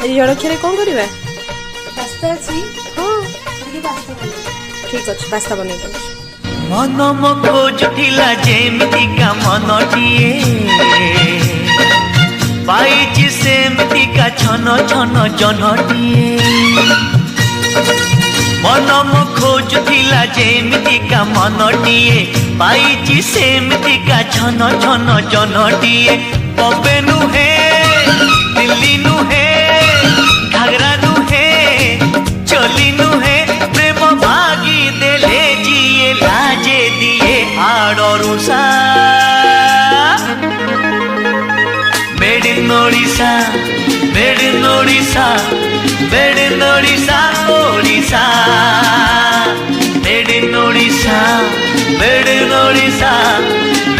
आज जड़क्षर कौन करवा पास्ता अछि हाँ खाली पास्ता बने ठीक अच्छे पास्ता बन मन मो खोजुला जेमती का मनटिए पाइछि सेमती का छन छन जनटिए मन मो खोजुला जेमती का मनटिए पाइछि सेमती का छन छन जनटिए बम्बे नुहे दिल्ली नुहे घाघरा नुहे चली नुहे प्रेम भागी देले जिए लाजे दिए आड़रू सा